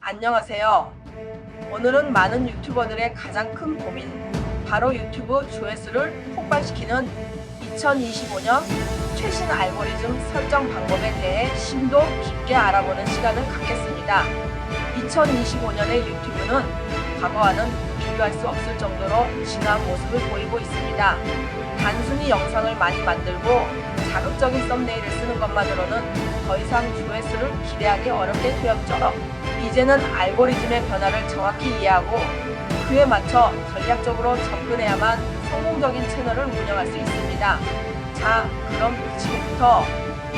안녕하세요. 오늘은 많은 유튜버들의 가장 큰 고민, 바로 유튜브 조회수를 폭발시키는 2025년 최신 알고리즘 설정 방법에 대해 심도 깊게 알아보는 시간을 갖겠습니다. 2025년의 유튜브는 과거와는 비교할 수 없을 정도로 진화한 모습을 보이고 있습니다. 단순히 영상을 많이 만들고 자극적인 썸네일을 쓰는 것만으로는 더 이상 조회수를 기대하기 어렵게 되었죠. 이제는 알고리즘의 변화를 정확히 이해하고 그에 맞춰 전략적으로 접근해야만 성공적인 채널을 운영할 수 있습니다. 자, 그럼 지금부터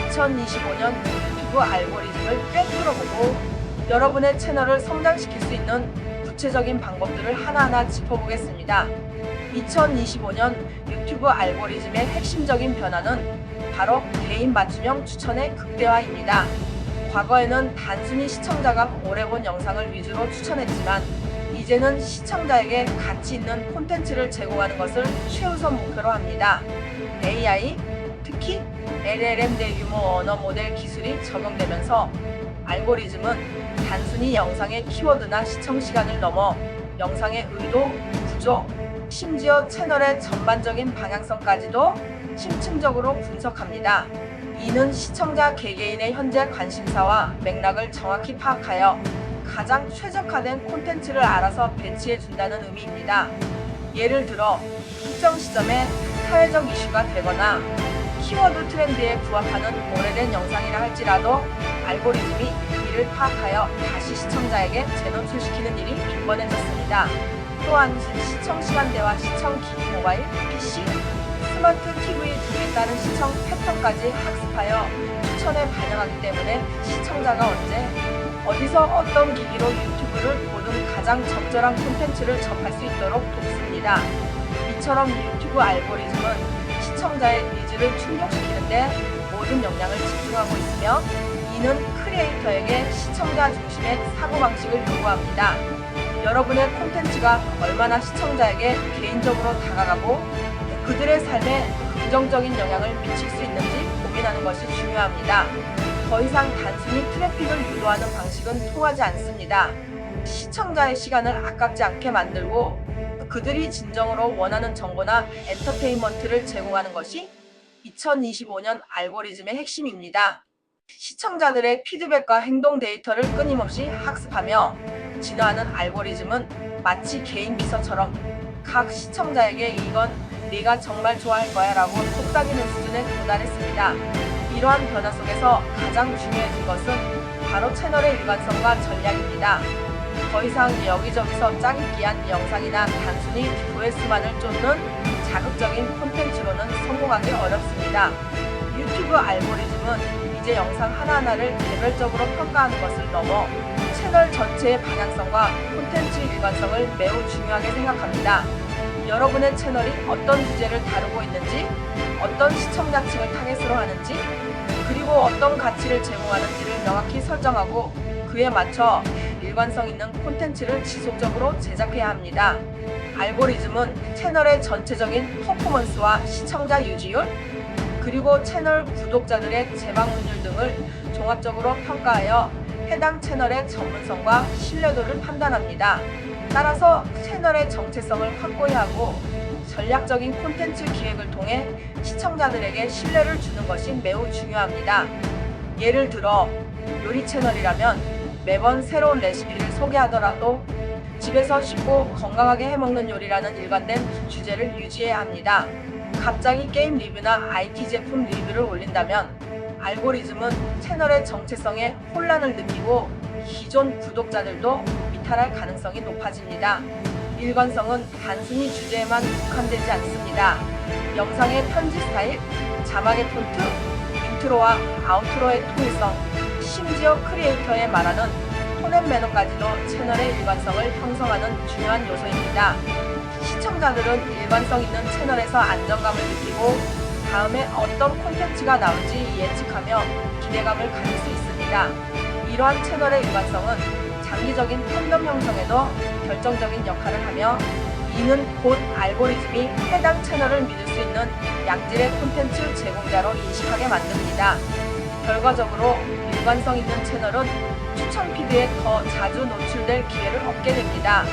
2025년 유튜브 알고리즘을 꿰뚫어보고 여러분의 채널을 성장시킬 수 있는 구체적인 방법들을 하나하나 짚어보겠습니다. 2025년 유튜브 알고리즘의 핵심적인 변화는 바로 개인 맞춤형 추천의 극대화입니다. 과거에는 단순히 시청자가 오래 본 영상을 위주로 추천했지만 이제는 시청자에게 가치 있는 콘텐츠를 제공하는 것을 최우선 목표로 합니다. AI, 특히 LLM 대규모 언어 모델 기술이 적용되면서 알고리즘은 단순히 영상의 키워드나 시청 시간을 넘어 영상의 의도, 구조, 심지어 채널의 전반적인 방향성까지도 심층적으로 분석합니다. 이는 시청자 개개인의 현재 관심사와 맥락을 정확히 파악하여 가장 최적화된 콘텐츠를 알아서 배치해준다는 의미입니다. 예를 들어 특정 시점에 사회적 이슈가 되거나 키워드 트렌드에 부합하는 오래된 영상이라 할지라도 알고리즘이 이를 파악하여 다시 시청자에게 재노출시키는 일이 빈번해졌습니다. 또한 시청 시간대와 시청 기기 모바일, PC, 스마트 TV 등에 따른 시청 패턴까지 학습하여 추천에 반영하기 때문에 시청자가 언제, 어디서 어떤 기기로 유튜브를 보든 가장 적절한 콘텐츠를 접할 수 있도록 돕습니다. 이처럼 유튜브 알고리즘은 시청자의 니즈를 충족시키는데 모든 역량을 집중하고 있으며 이는 크리에이터에게 시청자 중심의 사고방식을 요구합니다. 여러분의 콘텐츠가 얼마나 시청자에게 개인적으로 다가가고 그들의 삶에 긍정적인 영향을 미칠 수 있는지 고민하는 것이 중요합니다. 더 이상 단순히 트래픽을 유도하는 방식은 통하지 않습니다. 시청자의 시간을 아깝지 않게 만들고 그들이 진정으로 원하는 정보나 엔터테인먼트를 제공하는 것이 2025년 알고리즘의 핵심입니다. 시청자들의 피드백과 행동 데이터를 끊임없이 학습하며 진화하는 알고리즘은 마치 개인 비서처럼 각 시청자에게 이건 네가 정말 좋아할 거야 라고 속삭이는 수준에 도달했습니다. 이러한 변화 속에서 가장 중요해진 것은 바로 채널의 일관성과 전략입니다. 더 이상 여기저기서 짜깁기한 영상이나 단순히 조회수만을 쫓는 자극적인 콘텐츠로는 성공하기 어렵습니다. 유튜브 알고리즘은 이제 영상 하나하나를 개별적으로 평가하는 것을 넘어 채널 전체의 방향성과 콘텐츠 일관성을 매우 중요하게 생각합니다. 여러분의 채널이 어떤 주제를 다루고 있는지, 어떤 시청자층을 타겟으로 하는지, 그리고 어떤 가치를 제공하는지를 명확히 설정하고 그에 맞춰 일관성 있는 콘텐츠를 지속적으로 제작해야 합니다. 알고리즘은 채널의 전체적인 퍼포먼스와 시청자 유지율, 그리고 채널 구독자들의 재방문율 등을 종합적으로 평가하여 해당 채널의 전문성과 신뢰도를 판단합니다. 따라서 채널의 정체성을 확고히 하고 전략적인 콘텐츠 기획을 통해 시청자들에게 신뢰를 주는 것이 매우 중요합니다. 예를 들어 요리 채널이라면 매번 새로운 레시피를 소개하더라도 집에서 쉽고 건강하게 해먹는 요리라는 일관된 주제를 유지해야 합니다. 갑자기 게임 리뷰나 IT 제품 리뷰를 올린다면 알고리즘은 채널의 정체성에 혼란을 느끼고 기존 구독자들도 이탈할 가능성이 높아집니다. 일관성은 단순히 주제에만 국한되지 않습니다. 영상의 편집 스타일, 자막의 폰트, 인트로와 아우트로의 통일성, 심지어 크리에이터의 말하는 톤앤 매너까지도 채널의 일관성을 형성하는 중요한 요소입니다. 시청자들은 일관성 있는 채널에서 안정감을 느끼고 다음에 어떤 콘텐츠가 나올지 예측하며 기대감을 가질 수 있습니다. 이러한 채널의 일관성은 장기적인 팬덤 형성에도 결정적인 역할을 하며 이는 곧 알고리즘이 해당 채널을 믿을 수 있는 양질의 콘텐츠 제공자로 인식하게 만듭니다. 결과적으로 일관성 있는 채널은 추천 피드에 더 자주 노출될 기회를 얻게 됩니다.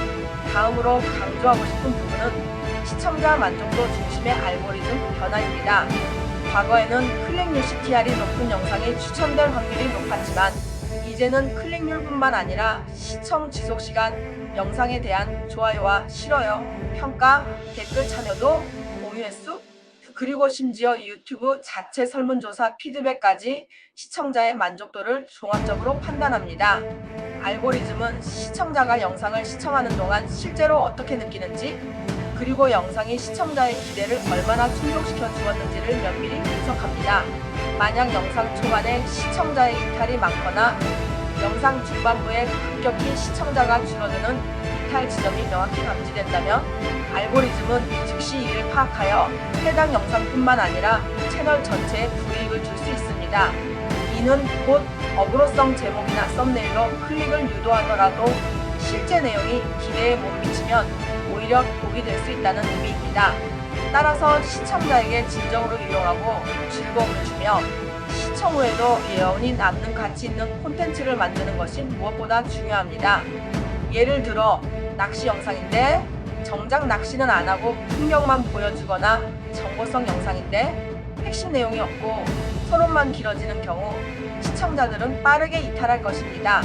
다음으로 강조하고 싶은 부분은 시청자 만족도 중심의 알고리즘 변화입니다. 과거에는 클릭률 CTR이 높은 영상이 추천될 확률이 높았지만 이제는 클릭률뿐만 아니라 시청 지속시간, 영상에 대한 좋아요와 싫어요, 평가, 댓글 참여도, 공유 횟수, 그리고 심지어 유튜브 자체 설문조사 피드백까지 시청자의 만족도를 종합적으로 판단합니다. 알고리즘은 시청자가 영상을 시청하는 동안 실제로 어떻게 느끼는지, 그리고 영상이 시청자의 기대를 얼마나 충족시켜 주었는지를 면밀히 분석합니다. 만약 영상 초반에 시청자의 이탈이 많거나 영상 중반부에 급격히 시청자가 줄어드는 이탈 지점이 명확히 감지된다면 알고리즘은 즉시 이를 파악하여 해당 영상뿐만 아니라 채널 전체에 불이익을 줄 수 있습니다. 이는 곧 어그로성 제목이나 썸네일로 클릭을 유도하더라도 실제 내용이 기대에 못 미치면 오히려 독이 될 수 있다는 의미입니다. 따라서 시청자에게 진정으로 유용하고 즐거움을 주며 시청 후에도 예언이 남는 가치 있는 콘텐츠를 만드는 것이 무엇보다 중요합니다. 예를 들어 낚시 영상인데 정작 낚시는 안 하고 풍경만 보여주거나 정보성 영상인데 핵심 내용이 없고 서론만 길어지는 경우 시청자들은 빠르게 이탈할 것입니다.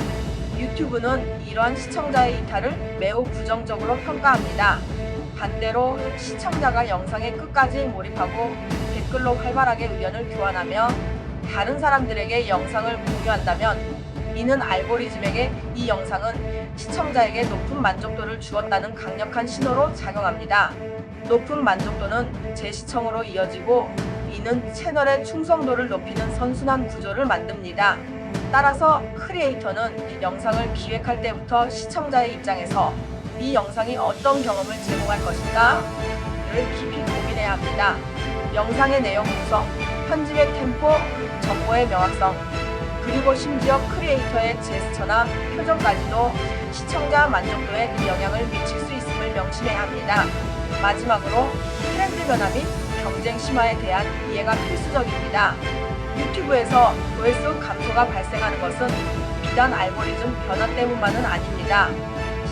유튜브는 이러한 시청자의 이탈을 매우 부정적으로 평가합니다. 반대로 시청자가 영상의 끝까지 몰입하고 댓글로 활발하게 의견을 교환하며 다른 사람들에게 영상을 공유한다면 이는 알고리즘에게 이 영상은 시청자에게 높은 만족도를 주었다는 강력한 신호로 작용합니다. 높은 만족도는 재시청으로 이어지고 이는 채널의 충성도를 높이는 선순환 구조를 만듭니다. 따라서 크리에이터는 영상을 기획할 때부터 시청자의 입장에서 이 영상이 어떤 경험을 제공할 것인가를 깊이 고민해야 합니다. 영상의 내용 구성, 편집의 템포, 정보의 명확성, 그리고 심지어 크리에이터의 제스처나 표정까지도 시청자 만족도에 영향을 미칠 수 있음을 명심해야 합니다. 마지막으로 트렌드 변화 및 경쟁 심화에 대한 이해가 필수적입니다. 유튜브에서 조회수 감소가 발생하는 것은 비단 알고리즘 변화 때문만은 아닙니다.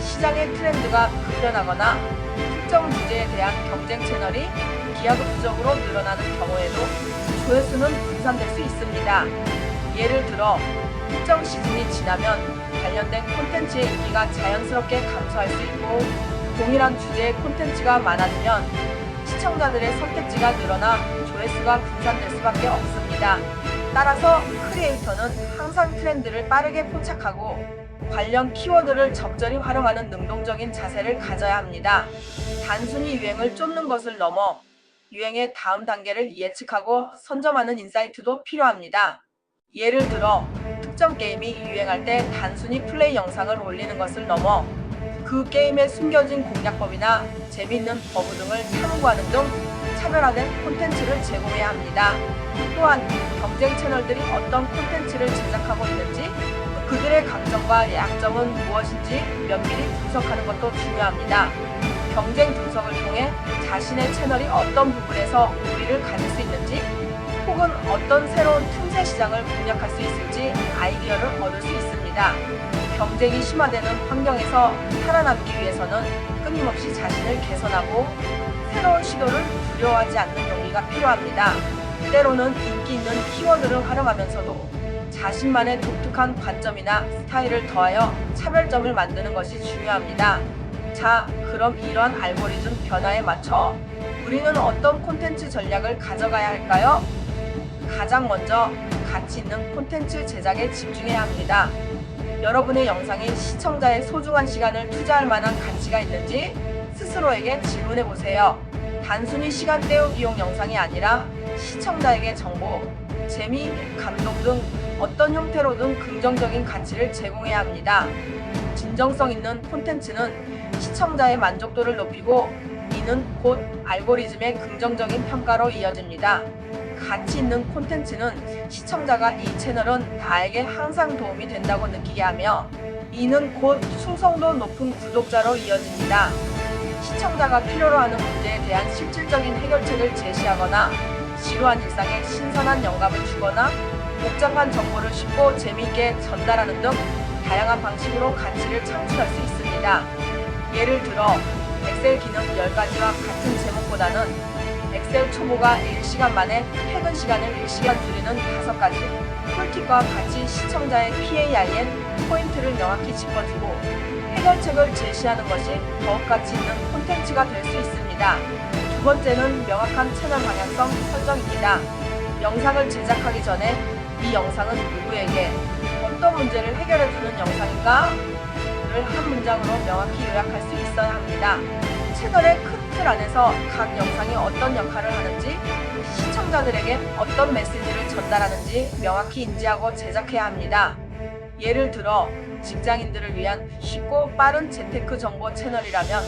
시장의 트렌드가 급변하거나 특정 주제에 대한 경쟁 채널이 기하급수적으로 늘어나는 경우에도 조회수는 분산될 수 있습니다. 예를 들어 특정 시즌이 지나면 관련된 콘텐츠의 인기가 자연스럽게 감소할 수 있고 동일한 주제의 콘텐츠가 많아지면 시청자들의 선택지가 늘어나 조회수가 분산될 수밖에 없습니다. 따라서 크리에이터는 항상 트렌드를 빠르게 포착하고 관련 키워드를 적절히 활용하는 능동적인 자세를 가져야 합니다. 단순히 유행을 쫓는 것을 넘어 유행의 다음 단계를 예측하고 선점하는 인사이트도 필요합니다. 예를 들어 특정 게임이 유행할 때 단순히 플레이 영상을 올리는 것을 넘어 그 게임에 숨겨진 공략법이나 재미있는 버그 등을 탐구하는 등 차별화된 콘텐츠를 제공해야 합니다. 또한 경쟁 채널들이 어떤 콘텐츠를 제작하고 있는지, 그들의 강점과 약점은 무엇인지 면밀히 분석하는 것도 중요합니다. 경쟁 분석을 통해 자신의 채널이 어떤 부분에서 우위를 가질 수 있는지, 혹은 어떤 새로운 틈새 시장을 공략할 수 있을지 아이디어를 얻을 수 있습니다. 경쟁이 심화되는 환경에서 살아남기 위해서는 끊임없이 자신을 개선하고 새로운 시도를 두려워하지 않는 용기가 필요합니다. 때로는 인기 있는 키워드를 활용하면서도 자신만의 독특한 관점이나 스타일을 더하여 차별점을 만드는 것이 중요합니다. 자, 그럼 이러한 알고리즘 변화에 맞춰 우리는 어떤 콘텐츠 전략을 가져가야 할까요? 가장 먼저 가치 있는 콘텐츠 제작에 집중해야 합니다. 여러분의 영상이 시청자의 소중한 시간을 투자할 만한 가치가 있는지 스스로에게 질문해 보세요. 단순히 시간 때우기용 영상이 아니라 시청자에게 정보, 재미, 감동 등 어떤 형태로든 긍정적인 가치를 제공해야 합니다. 진정성 있는 콘텐츠는 시청자의 만족도를 높이고 이는 곧 알고리즘의 긍정적인 평가로 이어집니다. 가치 있는 콘텐츠는 시청자가 이 채널은 나에게 항상 도움이 된다고 느끼게 하며 이는 곧 충성도 높은 구독자로 이어집니다. 시청자가 필요로 하는 문제에 대한 실질적인 해결책을 제시하거나 지루한 일상에 신선한 영감을 주거나 복잡한 정보를 쉽고 재미있게 전달하는 등 다양한 방식으로 가치를 창출할 수 있습니다. 예를 들어 엑셀 기능 10가지와 같은 제목보다는 엑셀 초보가 1시간 만에 퇴근 시간을 1시간 줄이는 5가지, 꿀팁과 같이 시청자의 PAIN 포인트를 명확히 짚어주고 해결책을 제시하는 것이 더욱 가치 있는 콘텐츠가 될 수 있습니다. 두 번째는 명확한 채널 방향성 설정입니다. 영상을 제작하기 전에 이 영상은 누구에게 어떤 문제를 해결해주는 영상인가? 를 한 문장으로 명확히 요약할 수 있어야 합니다. 채널의 큰 틀 안에서 각 영상이 어떤 역할을 하는지, 시청자들에게 어떤 메시지를 전달하는지 명확히 인지하고 제작해야 합니다. 예를 들어 직장인들을 위한 쉽고 빠른 재테크 정보 채널이라면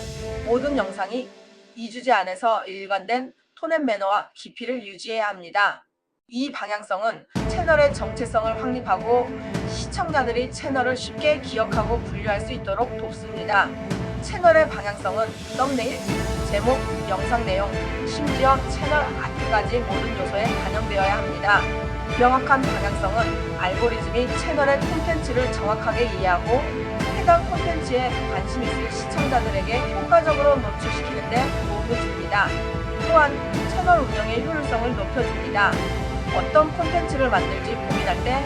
모든 영상이 2주제 안에서 일관된 톤 앤 매너와 깊이를 유지해야 합니다. 이 방향성은 채널의 정체성을 확립하고 시청자들이 채널을 쉽게 기억하고 분류할 수 있도록 돕습니다. 채널의 방향성은 썸네일, 제목, 영상 내용, 심지어 채널 아트까지 모든 요소에 반영되어야 합니다. 명확한 방향성은 알고리즘이 채널의 콘텐츠를 정확하게 이해하고 해당 콘텐츠에 관심 있을 시청자들에게 효과적으로 노출시키는 데 도움을 줍니다. 또한 채널 운영의 효율성을 높여줍니다. 어떤 콘텐츠를 만들지 고민할 때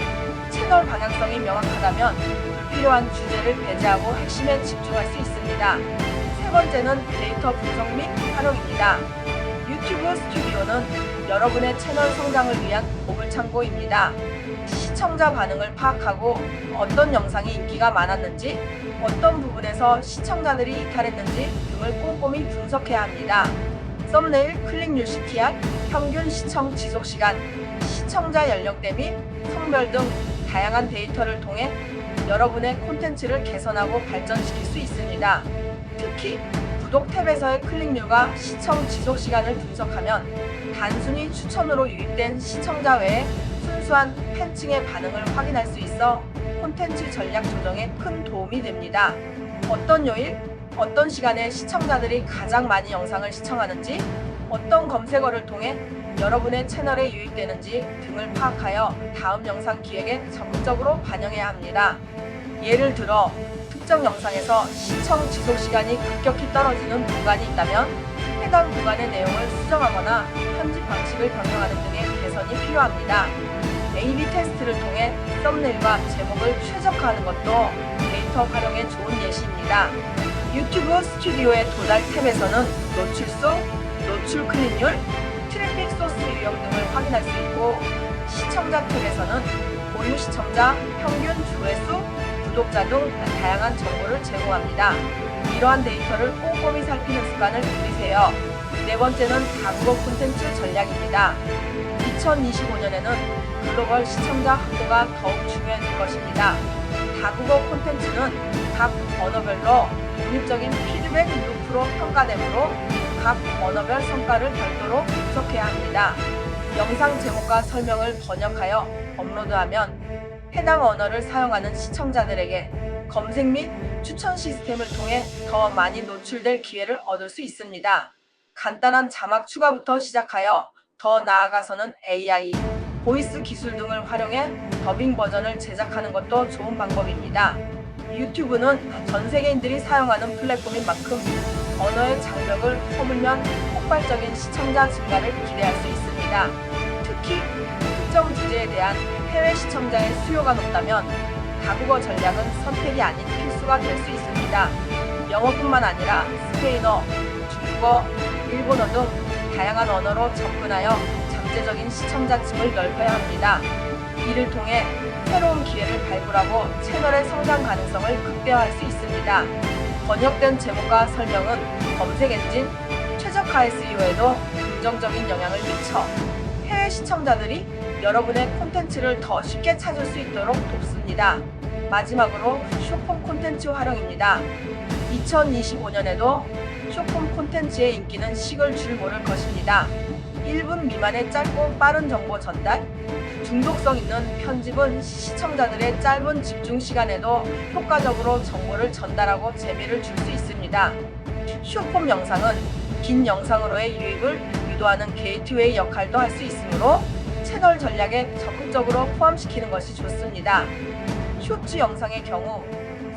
채널 방향성이 명확하다면 불필요한 주제를 배제하고 핵심에 집중할 수 있습니다. 세 번째는 데이터 분석 및 활용입니다. 유튜브 스튜디오는 여러분의 채널 성장을 위한 보물창고입니다. 시청자 반응을 파악하고 어떤 영상이 인기가 많았는지, 어떤 부분에서 시청자들이 이탈했는지 등을 꼼꼼히 분석해야 합니다. 썸네일 클릭률 CTR, 평균 시청 지속 시간, 시청자 연령대 및 성별 등 다양한 데이터를 통해 여러분의 콘텐츠를 개선하고 발전시킬 수 있습니다. 특히 구독 탭에서의 클릭률과 시청 지속 시간을 분석하면 단순히 추천으로 유입된 시청자 외에 순수한 팬층의 반응을 확인할 수 있어 콘텐츠 전략 조정에 큰 도움이 됩니다. 어떤 요일, 어떤 시간에 시청자들이 가장 많이 영상을 시청하는지, 어떤 검색어를 통해 여러분의 채널에 유입되는지 등을 파악하여 다음 영상 기획에 적극적으로 반영해야 합니다. 예를 들어 특정 영상에서 시청 지속 시간이 급격히 떨어지는 구간이 있다면 해당 구간의 내용을 수정하거나 편집 방식을 변경하는 등의 개선이 필요합니다. A/B 테스트를 통해 썸네일과 제목을 최적화하는 것도 데이터 활용에 좋은 예시입니다. 유튜브 스튜디오의 도달 탭에서는 노출수, 노출 클릭률, 트래픽 소스 유형 등을 확인할 수 있고, 시청자 탭에서는 보유 시청자, 평균 조회수, 구독자 등 다양한 정보를 제공합니다. 이러한 데이터를 꼼꼼히 살피는 습관을 들이세요. 네 번째는 다국어 콘텐츠 전략입니다. 2025년에는 글로벌 시청자 확보가 더욱 중요해질 것입니다. 다국어 콘텐츠는 각 언어별로 독립적인 피드백 루프로 평가되므로 각 언어별 성과를 별도로 분석해야 합니다. 영상 제목과 설명을 번역하여 업로드하면 해당 언어를 사용하는 시청자들에게 검색 및 추천 시스템을 통해 더 많이 노출될 기회를 얻을 수 있습니다. 간단한 자막 추가부터 시작하여 더 나아가서는 AI, 보이스 기술 등을 활용해 더빙 버전을 제작하는 것도 좋은 방법입니다. 유튜브는 전 세계인들이 사용하는 플랫폼인 만큼 언어의 장벽을 허물면 폭발적인 시청자 증가를 기대할 수 있습니다. 특히 특정 주제에 대한 해외 시청자의 수요가 높다면 다국어 전략은 선택이 아닌 필수가 될 수 있습니다. 영어뿐만 아니라 스페인어, 중국어, 일본어 등 다양한 언어로 접근하여 잠재적인 시청자층을 넓혀야 합니다. 이를 통해 새로운 기회를 발굴하고 채널의 성장 가능성을 극대화할 수 있습니다. 번역된 제목과 설명은 검색 엔진, 최적화 SEO에도 긍정적인 영향을 미쳐 해외 시청자들이 여러분의 콘텐츠를 더 쉽게 찾을 수 있도록 돕습니다. 마지막으로 숏폼 콘텐츠 활용입니다. 2025년에도 숏폼 콘텐츠의 인기는 식을 줄 모를 것입니다. 1분 미만의 짧고 빠른 정보 전달, 중독성 있는 편집은 시청자들의 짧은 집중 시간에도 효과적으로 정보를 전달하고 재미를 줄 수 있습니다. 숏폼 영상은 긴 영상으로의 유입을 유도하는 게이트웨이 역할도 할 수 있으므로 채널 전략에 적극적으로 포함시키는 것이 좋습니다. 쇼츠 영상의 경우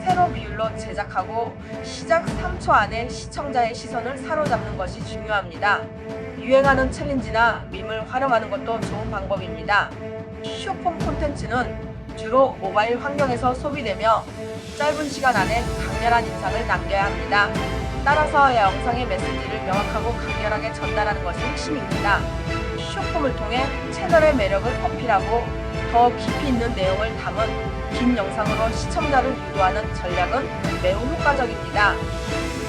세로 비율로 제작하고 시작 3초 안에 시청자의 시선을 사로잡는 것이 중요합니다. 유행하는 챌린지나 밈을 활용하는 것도 좋은 방법입니다. 숏폼 콘텐츠는 주로 모바일 환경에서 소비되며 짧은 시간 안에 강렬한 인상을 남겨야 합니다. 따라서 영상의 메시지를 명확하고 간결하게 전달하는 것이 핵심입니다. 숏폼을 통해 채널의 매력을 어필하고 더 깊이 있는 내용을 담은 긴 영상으로 시청자를 유도하는 전략은 매우 효과적입니다.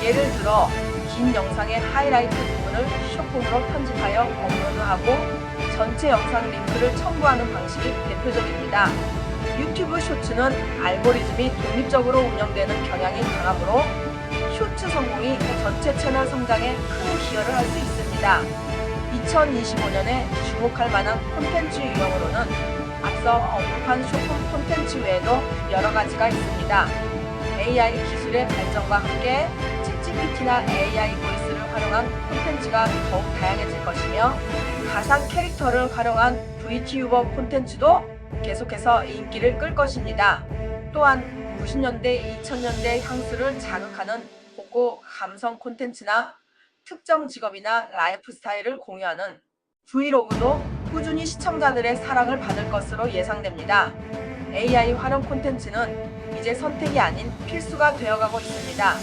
예를 들어 긴 영상의 하이라이트 부분을 숏폼으로 편집하여 업로드하고 전체 영상 링크를 첨부하는 방식이 대표적입니다. 유튜브 쇼츠는 알고리즘이 독립적으로 운영되는 경향이 강하므로 쇼츠 성공이 전체 채널 성장에 큰 기여를 할 수 있습니다. 2025년에 주목할 만한 콘텐츠 유형으로는 앞서 언급한 숏폼 콘텐츠 외에도 여러 가지가 있습니다. AI 기술의 발전과 함께 챗GPT나 AI 보이스를 활용한 콘텐츠가 더욱 다양해질 것이며 가상 캐릭터를 활용한 VTuber 콘텐츠도 계속해서 인기를 끌 것입니다. 또한 90년대, 2000년대 향수를 자극하는 복고 감성 콘텐츠나 특정 직업이나 라이프 스타일을 공유하는 브이로그도 꾸준히 시청자들의 사랑을 받을 것으로 예상됩니다. AI 활용 콘텐츠는 이제 선택이 아닌 필수가 되어가고 있습니다.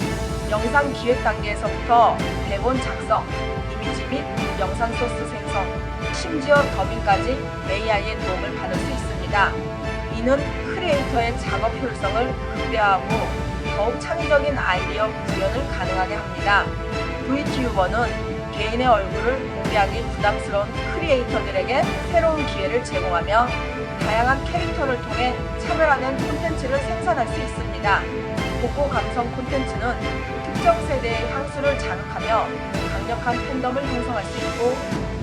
영상 기획 단계에서부터 대본 작성, 이미지 및 영상 소스 생성, 심지어 더빙까지 AI의 도움을 받을 수 있습니다. 이는 크리에이터의 작업 효율성을 극대화하고 더욱 창의적인 아이디어 구현을 가능하게 합니다. VTuber는 개인의 얼굴을 공개하기 부담스러운 크리에이터들에게 새로운 기회를 제공하며 다양한 캐릭터를 통해 차별화된 콘텐츠를 생산할 수 있습니다. 복고 감성 콘텐츠는 특정 세대의 향수를 자극하며 강력한 팬덤을 형성할 수 있고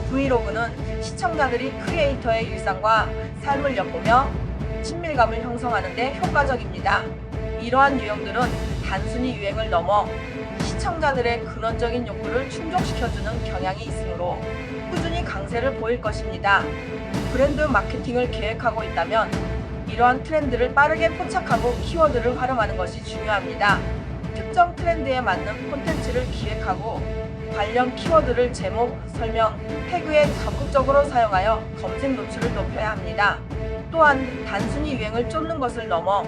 브이로그는 시청자들이 크리에이터의 일상과 삶을 엿보며 친밀감을 형성하는 데 효과적입니다. 이러한 유형들은 단순히 유행을 넘어 시청자들의 근원적인 욕구를 충족시켜주는 경향이 있으므로 꾸준히 강세를 보일 것입니다. 브랜드 마케팅을 계획하고 있다면 이러한 트렌드를 빠르게 포착하고 키워드를 활용하는 것이 중요합니다. 특정 트렌드에 맞는 콘텐츠를 기획하고 관련 키워드를 제목, 설명, 태그에 적극적으로 사용하여 검색 노출을 높여야 합니다. 또한 단순히 유행을 쫓는 것을 넘어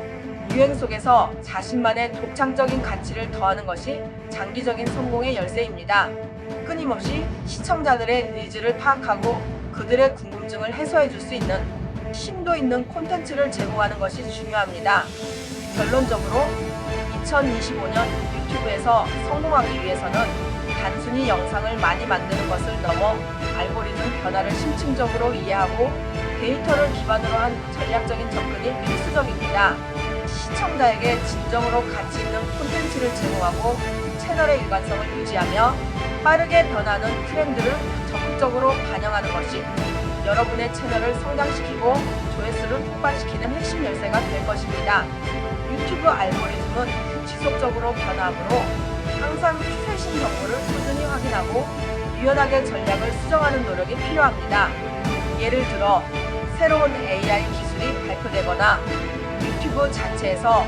유행 속에서 자신만의 독창적인 가치를 더하는 것이 장기적인 성공의 열쇠입니다. 끊임없이 시청자들의 니즈를 파악하고 그들의 궁금증을 해소해 줄 수 있는 심도 있는 콘텐츠를 제공하는 것이 중요합니다. 결론적으로 2025년 유튜브에서 성공하기 위해서는 단순히 영상을 많이 만드는 것을 넘어 알고리즘 변화를 심층적으로 이해하고 데이터를 기반으로 한 전략적인 접근이 필수적입니다. 시청자에게 진정으로 가치 있는 콘텐츠를 제공하고 채널의 일관성을 유지하며 빠르게 변하는 트렌드를 적극적으로 반영하는 것이 여러분의 채널을 성장시키고 조회수를 폭발시키는 핵심 열쇠가 될 것입니다. 유튜브 알고리즘은 지속적으로 변화하므로 항상 최신 정보를 꾸준히 확인하고 유연하게 전략을 수정하는 노력이 필요합니다. 예를 들어 새로운 AI 기술이 발표되거나 유튜브 자체에서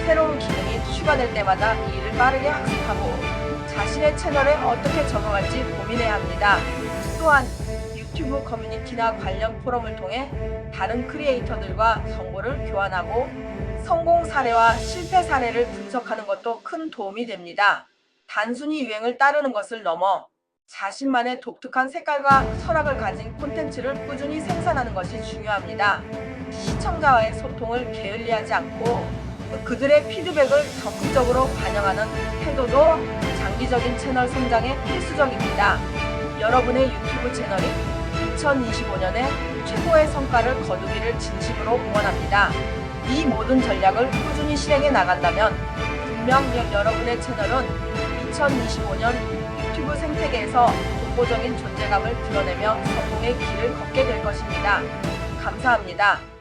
새로운 기능이 추가될 때마다 이를 빠르게 학습하고 자신의 채널에 어떻게 적용할지 고민해야 합니다. 또한 유튜브 커뮤니티나 관련 포럼을 통해 다른 크리에이터들과 정보를 교환하고 성공 사례와 실패 사례를 분석하는 것도 큰 도움이 됩니다. 단순히 유행을 따르는 것을 넘어 자신만의 독특한 색깔과 철학을 가진 콘텐츠를 꾸준히 생산하는 것이 중요합니다. 시청자와의 소통을 게을리하지 않고 그들의 피드백을 적극적으로 반영하는 태도도 장기적인 채널 성장에 필수적입니다. 여러분의 유튜브 채널이 2025년에 최고의 성과를 거두기를 진심으로 응원합니다. 이 모든 전략을 꾸준히 실행해 나간다면 분명 여러분의 채널은 2025년 유튜브 생태계에서 독보적인 존재감을 드러내며 성공의 길을 걷게 될 것입니다. 감사합니다.